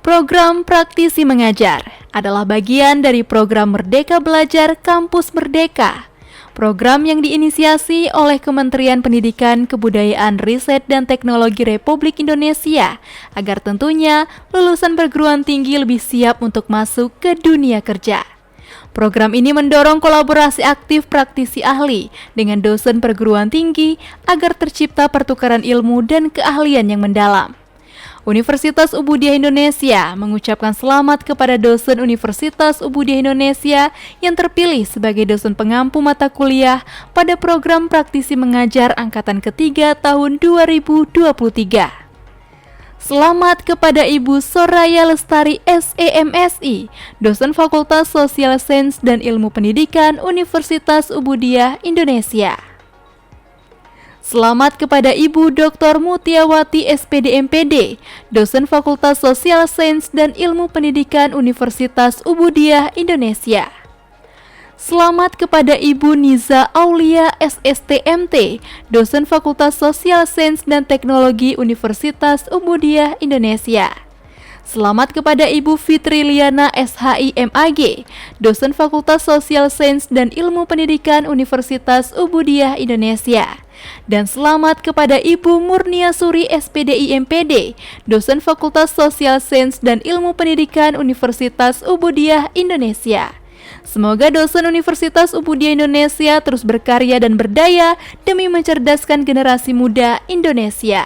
Program Praktisi Mengajar adalah bagian dari program Merdeka Belajar Kampus Merdeka. Program yang diinisiasi oleh Kementerian Pendidikan, Kebudayaan, Riset, dan Teknologi Republik Indonesia agar tentunya lulusan perguruan tinggi lebih siap untuk masuk ke dunia kerja. Program ini mendorong kolaborasi aktif praktisi ahli dengan dosen perguruan tinggi agar tercipta pertukaran ilmu dan keahlian yang mendalam. Universitas Ubudiyah Indonesia mengucapkan selamat kepada dosen Universitas Ubudiyah Indonesia yang terpilih sebagai dosen pengampu mata kuliah pada program praktisi mengajar angkatan ketiga tahun 2023. Selamat kepada Ibu Soraya Lestari SEMSI, dosen Fakultas Social Science dan Ilmu Pendidikan Universitas Ubudiyah Indonesia. Selamat kepada Ibu Dr. Mutiawati SPD MPD, dosen Fakultas Social Science dan Ilmu Pendidikan Universitas Ubudiyah Indonesia. Selamat kepada Ibu Niza Aulia SSTMT, dosen Fakultas Social Science dan Teknologi Universitas Ubudiyah Indonesia. Selamat kepada Ibu Fitri Liana SHI MAG, dosen Fakultas Social Science dan Ilmu Pendidikan Universitas Ubudiyah Indonesia. Dan selamat kepada Ibu Murniasuri SPDI MPD, dosen Fakultas Social Science dan Ilmu Pendidikan Universitas Ubudiyah Indonesia. Semoga dosen Universitas Ubudiyah Indonesia terus berkarya dan berdaya demi mencerdaskan generasi muda Indonesia.